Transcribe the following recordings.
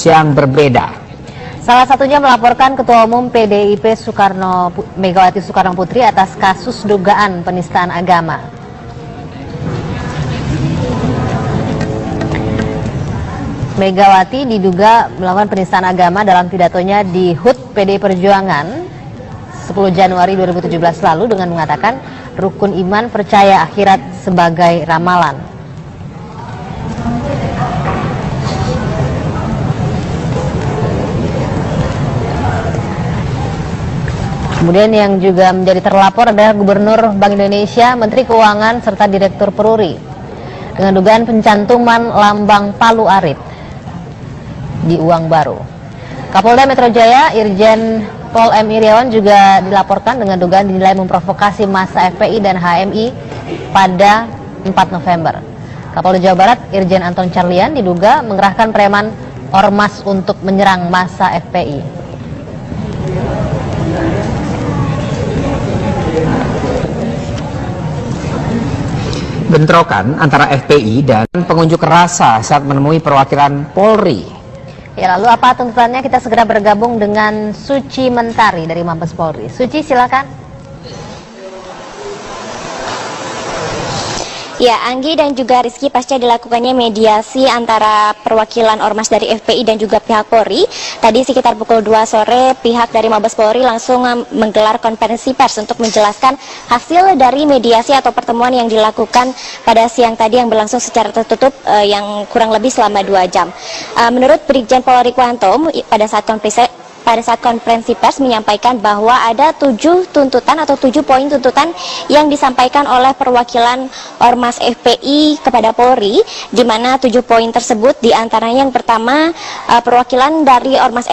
yang berbeda. Salah satunya melaporkan Ketua Umum PDIP Megawati Soekarno Putri atas kasus dugaan penistaan agama. Megawati diduga melakukan penistaan agama dalam pidatonya di HUT PDI Perjuangan 10 Januari 2017 lalu dengan mengatakan rukun iman percaya akhirat sebagai ramalan. Kemudian yang juga menjadi terlapor adalah Gubernur Bank Indonesia, Menteri Keuangan, serta Direktur Peruri dengan dugaan pencantuman lambang Palu Arit di uang baru. Kapolda Metro Jaya, Irjen Pol M. Iriawan juga dilaporkan dengan dugaan dinilai memprovokasi massa FPI dan HMI pada 4 November. Kapolda Jawa Barat, Irjen Anton Carlian diduga mengerahkan preman ormas untuk menyerang massa FPI. Bentrokan antara FPI dan pengunjuk rasa saat menemui perwakilan Polri. Ya, lalu apa tuntutannya? Kita segera bergabung dengan Suci Mentari dari Mabes Polri. Suci, silakan. Ya, Anggi dan juga Rizky, pasca dilakukannya mediasi antara perwakilan ormas dari FPI dan juga pihak Polri, tadi sekitar pukul 2 sore pihak dari Mabes Polri langsung menggelar konferensi pers untuk menjelaskan hasil dari mediasi atau pertemuan yang dilakukan pada siang tadi yang berlangsung secara tertutup yang kurang lebih selama 2 jam. Menurut Brigjen Pol Rikwanto, pada saat konferensi pers menyampaikan bahwa ada 7 tuntutan atau 7 poin tuntutan yang disampaikan oleh perwakilan ormas FPI kepada Polri, di mana 7 poin tersebut diantaranya yang pertama, perwakilan dari ormas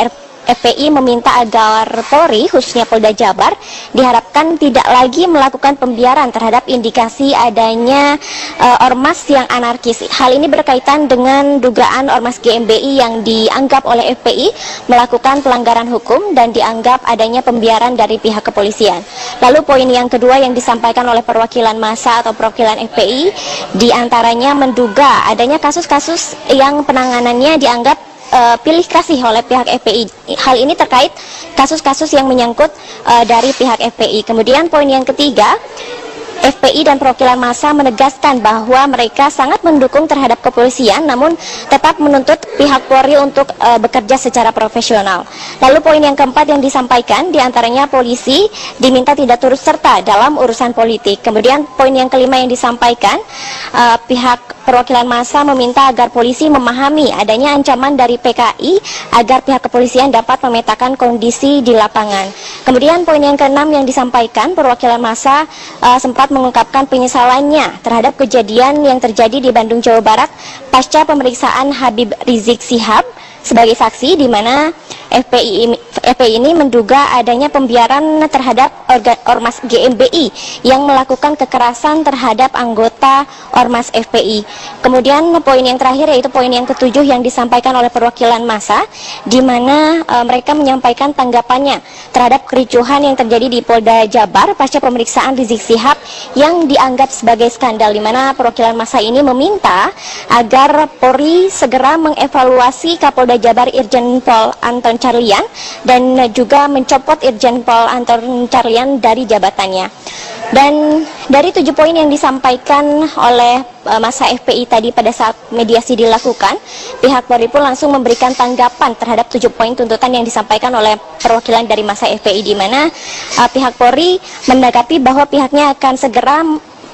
FPI meminta agar Polri, khususnya Polda Jabar, diharapkan tidak lagi melakukan pembiaran terhadap indikasi adanya ormas yang anarkis. Hal ini berkaitan dengan dugaan ormas GMBI yang dianggap oleh FPI melakukan pelanggaran hukum dan dianggap adanya pembiaran dari pihak kepolisian. Lalu poin yang kedua yang disampaikan oleh perwakilan massa atau perwakilan FPI, diantaranya menduga adanya kasus-kasus yang penanganannya dianggap pilih kasih oleh pihak FPI. Hal ini terkait kasus-kasus yang menyangkut dari pihak FPI. Kemudian poin yang ketiga, FPI dan perwakilan massa menegaskan bahwa mereka sangat mendukung terhadap kepolisian, namun tetap menuntut pihak Polri untuk bekerja secara profesional. Lalu poin yang keempat yang disampaikan, diantaranya polisi diminta tidak turut serta dalam urusan politik. Kemudian poin yang kelima yang disampaikan, pihak perwakilan massa meminta agar polisi memahami adanya ancaman dari PKI agar pihak kepolisian dapat memetakan kondisi di lapangan. Kemudian poin yang keenam yang disampaikan, perwakilan massa sempat mengungkapkan penyesalannya terhadap kejadian yang terjadi di Bandung, Jawa Barat pasca pemeriksaan Habib Rizik Syihab sebagai saksi, di mana FPI ini menduga adanya pembiaran terhadap ormas GMBI yang melakukan kekerasan terhadap anggota ormas FPI. Kemudian poin yang terakhir yaitu poin yang ketujuh yang disampaikan oleh perwakilan massa, di mana mereka menyampaikan tanggapannya terhadap kericuhan yang terjadi di Polda Jabar pasca pemeriksaan Rizik Syihab yang dianggap sebagai skandal, di mana perwakilan massa ini meminta agar Polri segera mengevaluasi Kapolda Jabar Irjen Pol Anton Carlian dan juga mencopot Irjen Pol Anton Carlian dari jabatannya. Dan dari 7 poin yang disampaikan oleh massa FPI tadi pada saat mediasi dilakukan, pihak Polri pun langsung memberikan tanggapan terhadap 7 poin tuntutan yang disampaikan oleh perwakilan dari massa FPI, di mana pihak Polri menanggapi bahwa pihaknya akan segera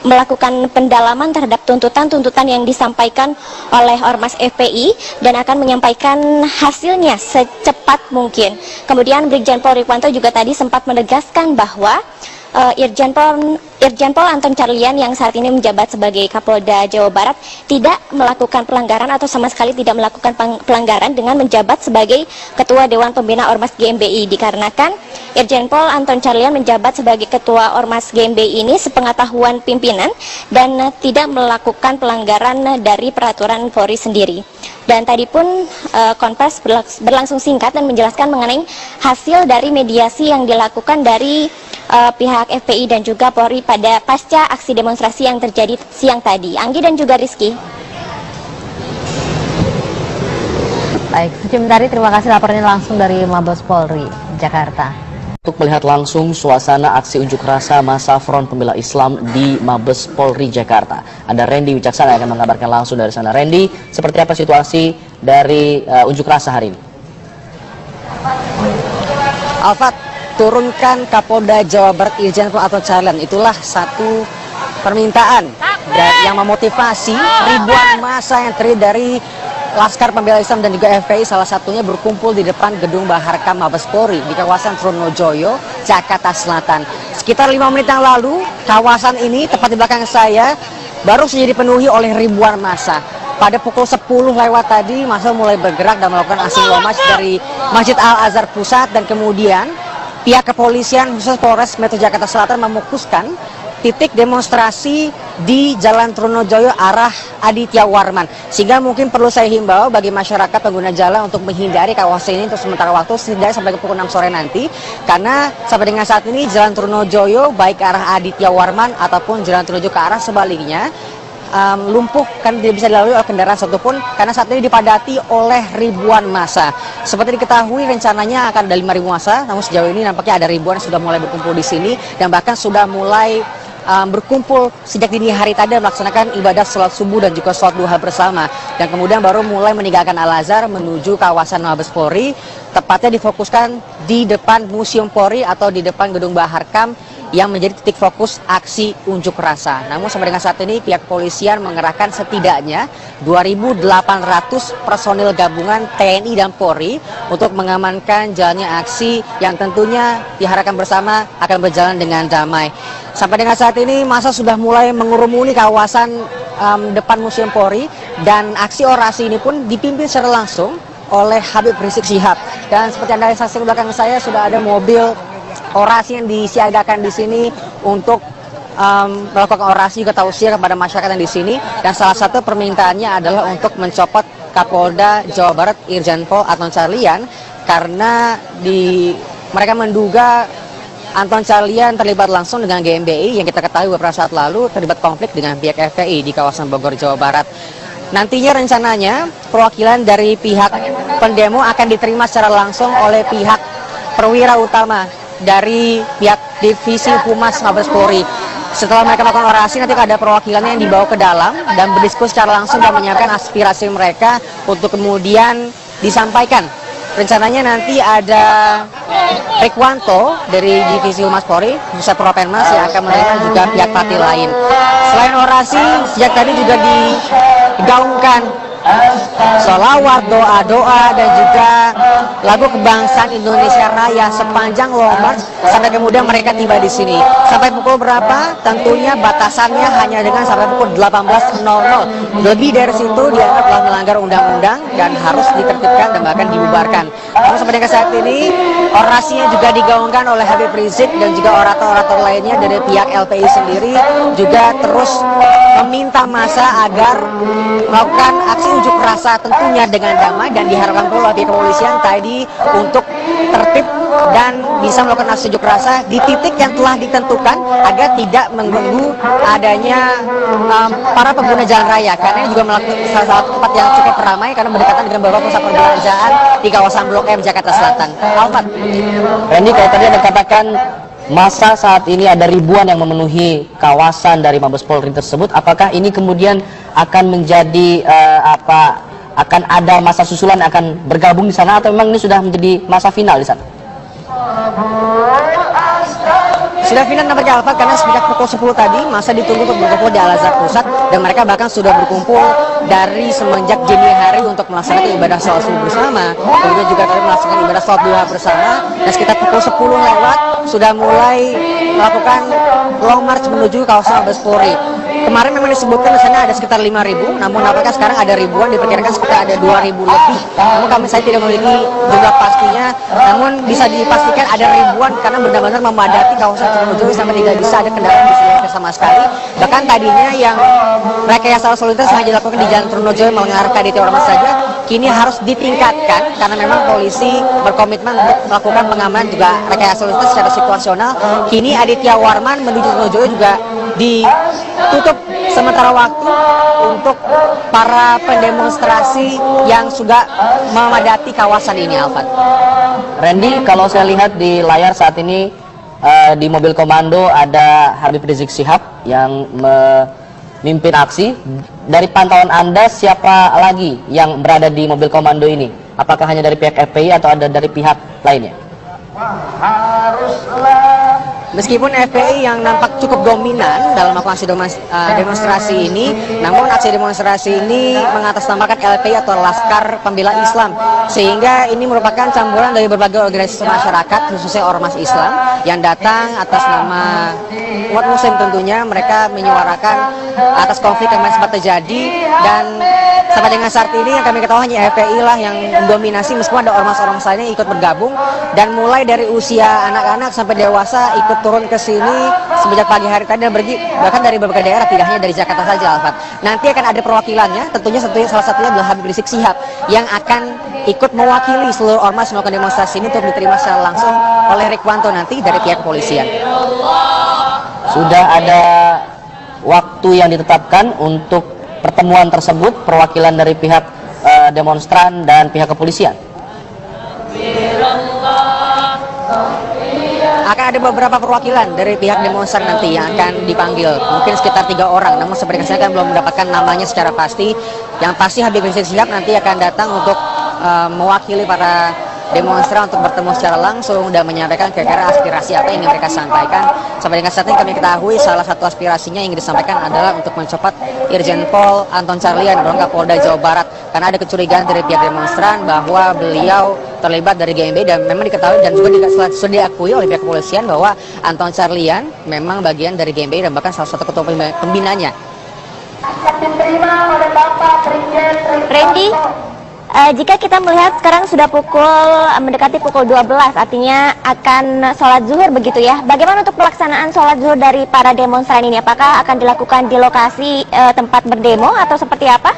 melakukan pendalaman terhadap tuntutan-tuntutan yang disampaikan oleh ormas FPI dan akan menyampaikan hasilnya secepat mungkin. Kemudian Brigjen Pol Rikwanto juga tadi sempat menegaskan bahwa Irjen Pol Anton Carlian yang saat ini menjabat sebagai Kapolda Jawa Barat tidak melakukan pelanggaran atau sama sekali tidak melakukan pelanggaran dengan menjabat sebagai Ketua Dewan Pembina Ormas GMBI, dikarenakan Irjen Pol Anton Carlian menjabat sebagai Ketua Ormas GMBI ini sepengetahuan pimpinan dan tidak melakukan pelanggaran dari peraturan Polri sendiri. Dan tadi pun konfers berlangsung singkat dan menjelaskan mengenai hasil dari mediasi yang dilakukan dari pihak FPI dan juga Polri pada pasca aksi demonstrasi yang terjadi siang tadi. Anggi dan juga Rizky. Baik, Suci Mentari, terima kasih laporannya langsung dari Mabes Polri, Jakarta. Untuk melihat langsung suasana aksi unjuk rasa masa Front Pembela Islam di Mabes Polri Jakarta, ada Randy Wicaksana yang akan mengabarkan langsung dari sana. Randy, seperti apa situasi dari unjuk rasa hari ini? Alfat, turunkan Kapolda Jawa Barat Irjen Pol Anton Carlyan, itulah satu permintaan yang memotivasi ribuan massa yang terdiri dari Laskar Pembela Islam dan juga FPI, salah satunya berkumpul di depan gedung Baharkam Mabes Polri di kawasan Trunojoyo, Jakarta Selatan. Sekitar 5 menit yang lalu, kawasan ini tepat di belakang saya baru saja dipenuhi oleh ribuan massa. Pada pukul 10 lewat tadi, massa mulai bergerak dan melakukan aksi lomaj dari Masjid Al-Azhar Pusat, dan kemudian pihak kepolisian khusus Polres Metro Jakarta Selatan memukuskan titik demonstrasi di Jalan Trunojoyo arah Aditya Warman. Sehingga mungkin perlu saya himbau bagi masyarakat pengguna jalan untuk menghindari kawasan ini untuk sementara waktu, setidaknya sampai ke pukul 6 sore nanti. Karena sampai dengan saat ini Jalan Trunojoyo baik ke arah Aditya Warman ataupun Jalan Trunojoyo ke arah sebaliknya lumpuh, kan tidak bisa dilalui oleh kendaraan satupun karena saat ini dipadati oleh ribuan massa. Seperti diketahui rencananya akan ada 5.000 massa, namun sejauh ini nampaknya ada ribuan yang sudah mulai berkumpul di sini dan bahkan sudah mulai berkumpul sejak dini hari tadi melaksanakan ibadah sholat subuh dan juga sholat duha bersama, dan kemudian baru mulai meninggalkan Al-Azhar menuju kawasan Mabes Polri, tepatnya difokuskan di depan Museum Polri atau di depan gedung Baharkam yang menjadi titik fokus aksi unjuk rasa. Namun sampai dengan saat ini pihak kepolisian mengerahkan setidaknya 2.800 personil gabungan TNI dan Polri untuk mengamankan jalannya aksi yang tentunya diharapkan bersama akan berjalan dengan damai. Sampai dengan saat ini massa sudah mulai mengurumuni kawasan depan Museum Polri, dan aksi orasi ini pun dipimpin secara langsung oleh Habib Rizik Syihab. Dan seperti Anda saksikan belakang saya sudah ada mobil orasi yang disiagakan di sini untuk melakukan orasi juga tausiah kepada masyarakat yang di sini, dan salah satu permintaannya adalah untuk mencopot Kapolda Jawa Barat Irjen Pol Anton Carlyan karena mereka menduga Anton Carlyan terlibat langsung dengan GMBI yang kita ketahui beberapa saat lalu terlibat konflik dengan pihak FPI di kawasan Bogor, Jawa Barat. Nantinya rencananya perwakilan dari pihak pendemo akan diterima secara langsung oleh pihak perwira utama dari pihak Divisi Humas Mabes Polri. Setelah mereka melakukan orasi, nanti ada perwakilannya yang dibawa ke dalam dan berdiskusi secara langsung dan menyampaikan aspirasi mereka untuk kemudian disampaikan. Rencananya nanti ada Rikwanto dari Divisi Humas Polri, Pusat Propenmas yang akan menerima juga pihak partai lain. Selain orasi, sejak tadi juga digaungkan sholawat, doa-doa, dan juga lagu kebangsaan Indonesia Raya sepanjang long march sampai kemudian mereka tiba di sini. Sampai pukul berapa? Tentunya batasannya hanya dengan sampai pukul 18.00. Lebih dari situ dianggap telah melanggar undang-undang dan harus ditertibkan dan bahkan dibubarkan. Namun sampai dengan saat ini orasinya juga digaungkan oleh Habib Rizik dan juga orator-orator lainnya dari pihak LPI sendiri juga terus meminta massa agar melakukan aksi unjuk rasa tentunya dengan damai, dan diharapkan pula pihak kepolisian tadi untuk tertib dan bisa melakukan aksi unjuk rasa di titik yang telah ditentukan agar tidak mengganggu adanya para pengguna jalan raya, karena ini juga melakukan salah satu tempat yang cukup ramai karena berdekatan dengan beberapa pusat perbelanjaan di kawasan Blok M Jakarta Selatan. Alfat. Randy, kalau tadi Anda katakan masa saat ini ada ribuan yang memenuhi kawasan dari Mabes Polri tersebut, apakah ini kemudian akan menjadi akan ada masa susulan akan bergabung di sana, atau memang ini sudah menjadi masa final di sana? Sudah final nampaknya Alfat, karena sejak pukul 10 tadi masa ditunggu untuk berkumpul di Al-Azhar Pusat, dan mereka bahkan sudah berkumpul dari semenjak dini hari untuk melaksanakan ibadah sholat subuh bersama, kemudian juga tadi melaksanakan ibadah sholat duha bersama, dan sekitar pukul 10 lewat sudah mulai melakukan long march menuju kawasan Mabes Polri. Kemarin memang disebutkan di sana ada sekitar 5.000, namun apakah sekarang ada ribuan, diperkirakan sekitar ada 2.000 lebih. Namun saya tidak memiliki jumlah pastinya, namun bisa dipastikan ada ribuan karena benar-benar memadati kawasan Trunojoyo sampai tidak bisa ada kendaraan di sini sama sekali. Bahkan tadinya yang rekayasa lalu lintas hanya dilakukan di Jalan Trunojoyo mengarah ke Aditya Warman saja, kini harus ditingkatkan karena memang polisi berkomitmen untuk melakukan pengamanan juga rekayasa lalu lintas secara situasional. Kini Aditya Warman menuju Tronojoyo juga ditutup sementara waktu untuk para pendemonstrasi yang sudah memadati kawasan ini, Alfat. Randy, kalau saya lihat di layar saat ini di mobil komando ada Habib Rizik Syihab yang memimpin aksi. Dari pantauan Anda, siapa lagi yang berada di mobil komando ini? Apakah hanya dari pihak FPI atau ada dari pihak lainnya? Meskipun FPI yang nampak cukup dominan dalam melakukan aksi demonstrasi ini, namun aksi demonstrasi ini mengatasnamakan LPI atau Laskar Pembela Islam, sehingga ini merupakan campuran dari berbagai organisasi masyarakat, khususnya ormas Islam yang datang atas nama umat Muslim. Tentunya mereka menyuarakan atas konflik yang masih sempat terjadi, dan sampai dengan saat ini yang kami ketahui hanya FPI lah yang mendominasi, meskipun ada ormas-ormas lainnya yang ikut bergabung, dan mulai dari usia anak-anak sampai dewasa ikut turun ke sini sejak pagi hari tadi dan pergi bahkan dari berbagai daerah, tidak hanya dari Jakarta saja, Alfat. Nanti akan ada perwakilannya, tentunya salah satunya adalah Habib Rizik Syihab yang akan ikut mewakili seluruh ormas melakukan demonstrasi ini untuk diterima secara langsung oleh Rikwanto nanti dari pihak kepolisian. Sudah ada waktu yang ditetapkan untuk pertemuan tersebut, perwakilan dari pihak demonstran dan pihak kepolisian. Akan ada beberapa perwakilan dari pihak demonstran nanti yang akan dipanggil, mungkin sekitar 3 orang, namun seperti saya kan belum mendapatkan namanya secara pasti. Yang pasti Habib Rizik Syihab nanti akan datang untuk mewakili para demonstran untuk bertemu secara langsung dan menyampaikan kira-kira aspirasi apa yang ingin mereka sampaikan. Sampai dengan saat ini kami ketahui salah satu aspirasinya yang ingin disampaikan adalah untuk mencopot Irjen Pol Anton Carlyan, Kapolda Jawa Barat, karena ada kecurigaan dari pihak demonstran bahwa beliau terlibat dari GMB, dan memang diketahui dan juga sudah diakui oleh pihak kepolisian bahwa Anton Carlyan memang bagian dari GMB dan bahkan salah satu ketua pembinanya. Randy, jika kita melihat sekarang sudah mendekati pukul 12, artinya akan sholat zuhur begitu ya. Bagaimana untuk pelaksanaan sholat zuhur dari para demonstran ini? Apakah akan dilakukan di lokasi tempat berdemo atau seperti apa?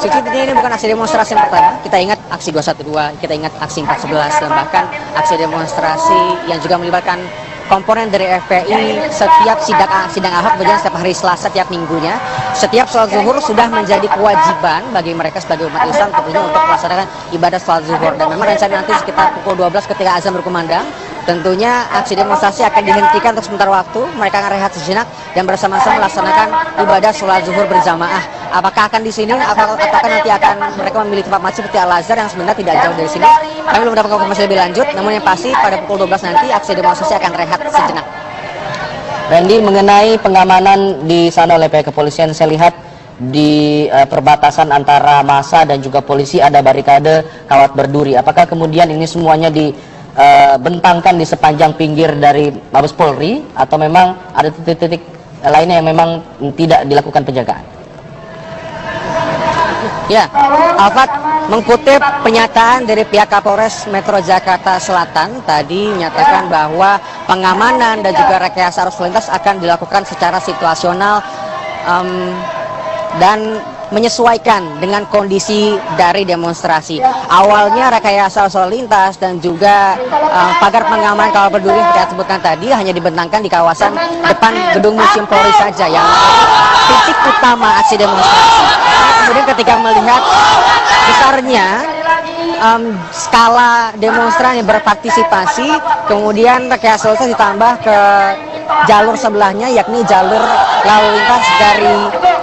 Sejujurnya ini bukan aksi demonstrasi yang pertama. Kita ingat aksi 212, kita ingat aksi 411, dan bahkan aksi demonstrasi yang juga melibatkan komponen dari FPI. Setiap sidang Ahok berjalan setiap hari Selasa tiap minggunya. Setiap sholat zuhur sudah menjadi kewajiban bagi mereka sebagai umat Islam tentunya untuk melaksanakan ibadah sholat zuhur. Dan memang rencana nanti sekitar pukul 12 ketika azan berkumandang, tentunya aksi demonstrasi akan dihentikan untuk sementara waktu. Mereka akan rehat sejenak dan bersama-sama melaksanakan ibadah sholat zuhur berjamaah. Apakah akan di sini? Apakah nanti akan mereka memilih tempat masjid seperti Al-Azhar yang sebenarnya tidak jauh dari sini? Kami belum mendapatkan konfirmasi lebih lanjut. Namun yang pasti pada pukul 12 nanti aksi demonstrasi akan rehat sejenak. Randy, mengenai pengamanan di sana oleh pihak kepolisian, saya lihat di perbatasan antara massa dan juga polisi ada barikade kawat berduri. Apakah kemudian ini semuanya dibentangkan di sepanjang pinggir dari Mabes Polri atau memang ada titik-titik lainnya yang memang tidak dilakukan penjagaan? Ya, Alfat, mengutip pernyataan dari pihak Kapolres Metro Jakarta Selatan tadi menyatakan bahwa pengamanan dan juga rekayasa arus lintas akan dilakukan secara situasional dan menyesuaikan dengan kondisi dari demonstrasi. Awalnya rekayasa arus lintas dan juga pagar pengamanan kawat berduri yang kita sebutkan tadi hanya dibentangkan di kawasan depan gedung Museum Polri saja yang titik utama aksi demonstrasi. Kemudian ketika melihat besarnya skala demonstran yang berpartisipasi, kemudian rekayasa lalu lintas ditambah ke jalur sebelahnya, yakni jalur lalu lintas dari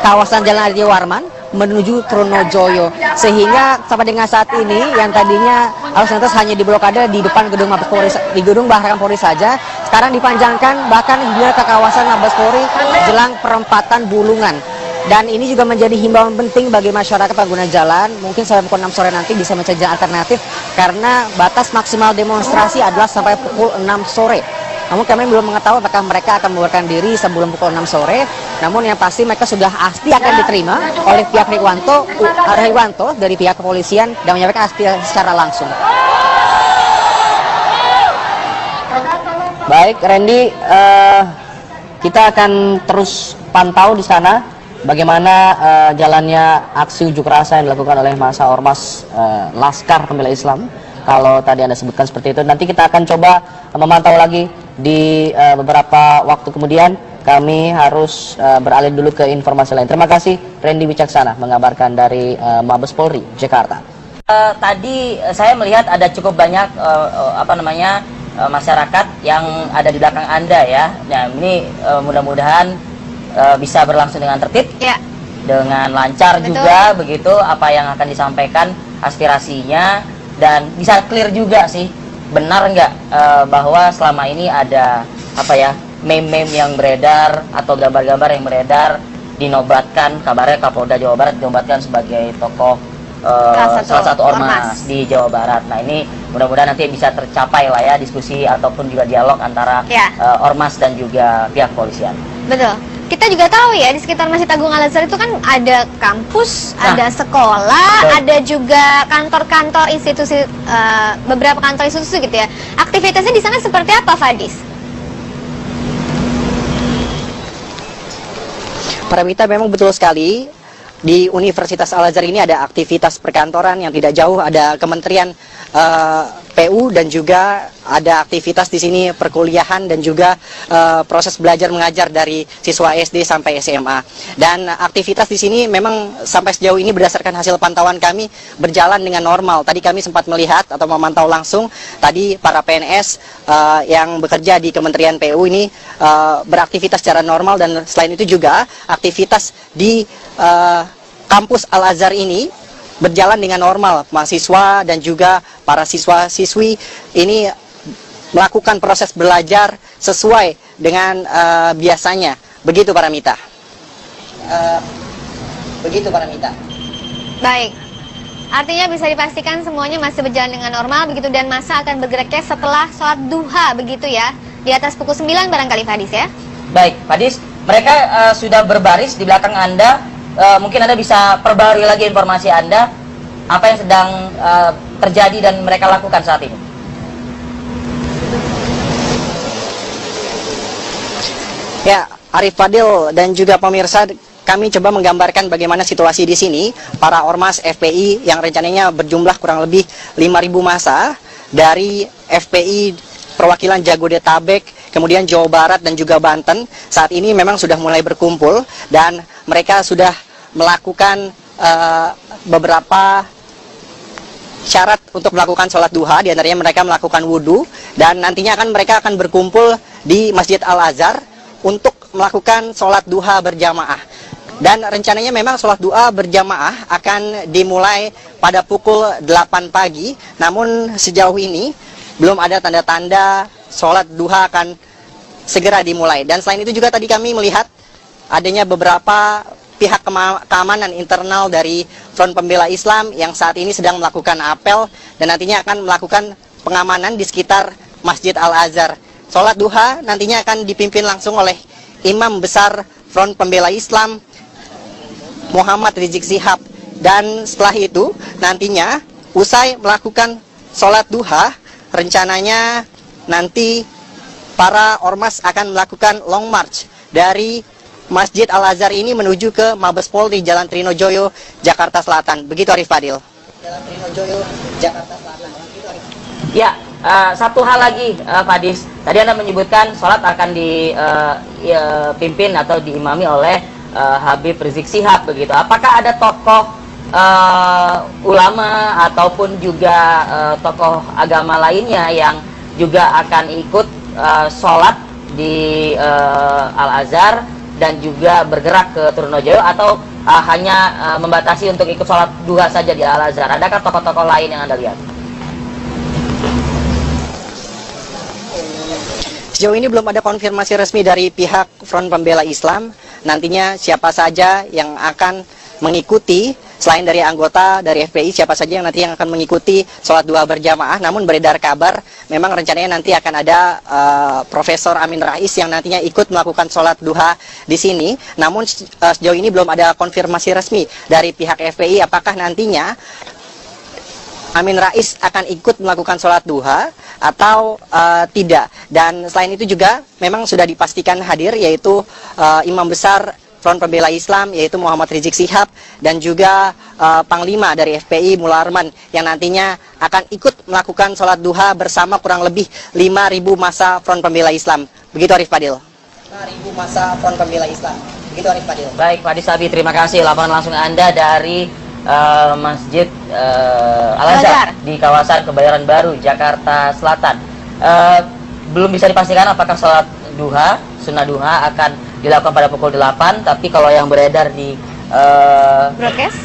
kawasan Jalan Aditya Warman menuju Tronojoyo, sehingga sampai dengan saat ini yang tadinya arus lintas hanya diblokade di depan gedung Mabes Polri, di gedung Baharan Polri saja, sekarang dipanjangkan bahkan hingga ke kawasan Mabes Polri jelang perempatan Bulungan. Dan ini juga menjadi himbauan penting bagi masyarakat pengguna jalan, mungkin sampai pukul 6 sore nanti bisa mencari jalan alternatif, karena batas maksimal demonstrasi adalah sampai pukul 6 sore. Namun kami belum mengetahui apakah mereka akan membubarkan diri sebelum pukul 6 sore. Namun yang pasti mereka sudah pasti akan diterima oleh pihak Rikwanto dari pihak kepolisian dan menyampaikan aspirasi secara langsung. Baik, Randy, kita akan terus pantau di sana bagaimana jalannya aksi unjuk rasa yang dilakukan oleh masa Ormas Laskar Pembela Islam. Kalau tadi Anda sebutkan seperti itu, nanti kita akan coba memantau lagi di beberapa waktu kemudian. Kami harus beralih dulu ke informasi lain. Terima kasih Randy Wicaksana mengabarkan dari Mabes Polri, Jakarta. Tadi saya melihat ada cukup banyak masyarakat yang ada di belakang Anda ya. Nah, ini mudah-mudahan bisa berlangsung dengan tertib, ya, dengan lancar. Betul. Juga begitu apa yang akan disampaikan aspirasinya, dan bisa clear juga sih, benar nggak bahwa selama ini ada meme-meme yang beredar atau gambar-gambar yang beredar dinobatkan, kabarnya Kapolda Jawa Barat dinobatkan sebagai tokoh salah satu ormas di Jawa Barat. Nah, ini mudah-mudahan nanti bisa tercapai lah ya diskusi ataupun juga dialog antara ormas dan juga pihak polisian. Betul. Kita juga tahu ya, di sekitar Masjid Agung Al-Azhar itu kan ada kampus, ada sekolah, ada juga kantor-kantor institusi, beberapa kantor institusi gitu ya. Aktivitasnya di sana seperti apa, Fadis? Paramita, memang betul sekali. Di Universitas Al-Azhar ini ada aktivitas perkantoran yang tidak jauh, ada Kementerian PU, dan juga ada aktivitas di sini perkuliahan dan juga proses belajar mengajar dari siswa SD sampai SMA. Dan aktivitas di sini memang sampai sejauh ini berdasarkan hasil pantauan kami berjalan dengan normal. Tadi kami sempat melihat atau memantau langsung tadi para PNS yang bekerja di Kementerian PU ini beraktivitas secara normal, dan selain itu juga aktivitas di kampus Al-Azhar ini berjalan dengan normal. Mahasiswa dan juga para siswa-siswi ini melakukan proses belajar sesuai dengan biasanya. Begitu Paramita. Baik. Artinya bisa dipastikan semuanya masih berjalan dengan normal begitu, dan masa akan bergeraknya setelah sholat duha begitu ya. Di atas pukul 9 barangkali, Fadis ya. Baik, Fadis. Mereka sudah berbaris di belakang Anda. Mungkin Anda bisa perbarui lagi informasi Anda, apa yang sedang terjadi dan mereka lakukan saat ini. Ya, Arif Fadil dan juga pemirsa, kami coba menggambarkan bagaimana situasi di sini. Para ormas FPI yang rencananya berjumlah kurang lebih 5.000 massa dari FPI perwakilan Jabodetabek, kemudian Jawa Barat dan juga Banten, saat ini memang sudah mulai berkumpul, dan mereka sudah melakukan beberapa syarat untuk melakukan sholat duha. Di antaranya mereka melakukan wudhu, dan nantinya mereka akan berkumpul di Masjid Al-Azhar untuk melakukan sholat duha berjamaah. Dan rencananya memang sholat duha berjamaah akan dimulai pada pukul 8 pagi, namun sejauh ini belum ada tanda-tanda sholat duha akan segera dimulai. Dan selain itu juga tadi kami melihat adanya beberapa pihak keamanan internal dari Front Pembela Islam yang saat ini sedang melakukan apel, dan nantinya akan melakukan pengamanan di sekitar Masjid Al-Azhar. Sholat duha nantinya akan dipimpin langsung oleh Imam Besar Front Pembela Islam Muhammad Rizik Syihab. Dan setelah itu nantinya usai melakukan sholat duha, rencananya nanti para ormas akan melakukan long march dari Masjid Al-Azhar ini menuju ke Mabes Polri Jalan Trinojoyo, Jakarta Selatan. Begitu Arif Fadil. Jalan Trinojoyo, Jakarta Selatan. Ya, satu hal lagi Fadis. Tadi Anda menyebutkan sholat akan dipimpin atau diimami oleh Habib Rizik Syihab begitu. Apakah ada tokoh ulama ataupun juga tokoh agama lainnya yang juga akan ikut sholat di Al-Azhar dan juga bergerak ke Trunojoyo, atau hanya membatasi untuk ikut sholat duha saja di Al-Azhar? Adakah tokoh-tokoh lain yang Anda lihat? Sejauh ini belum ada konfirmasi resmi dari pihak Front Pembela Islam. Nantinya siapa saja yang akan mengikuti, selain dari anggota dari FPI, siapa saja yang nanti akan mengikuti sholat duha berjamaah. Namun beredar kabar memang rencananya nanti akan ada Profesor Amin Rais yang nantinya ikut melakukan sholat duha di sini. Namun sejauh ini belum ada konfirmasi resmi dari pihak FPI apakah nantinya Amin Rais akan ikut melakukan sholat duha atau tidak. Dan selain itu juga memang sudah dipastikan hadir, yaitu Imam Besar Front Pembela Islam yaitu Muhammad Rizik Syihab dan juga Panglima dari FPI Mullah Arman yang nantinya akan ikut melakukan sholat duha bersama kurang lebih 5.000 massa Front Pembela Islam. Begitu Arif Fadil. 5.000 massa Front Pembela Islam. Begitu Arif Fadil. Baik, Pak Disabi, terima kasih laporan langsung Anda dari Masjid Al-Azhar di kawasan Kebayoran Baru, Jakarta Selatan. Belum bisa dipastikan apakah sholat duha, sunnah duha akan dilakukan pada pukul 8, tapi kalau yang beredar di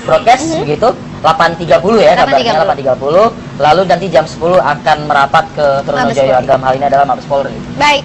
broadcast begitu 8.30 ya, kabarnya 8.30. Lalu nanti jam 10 akan merapat ke Trunojoyo. Dalam hal ini adalah Mabes Polri. Baik.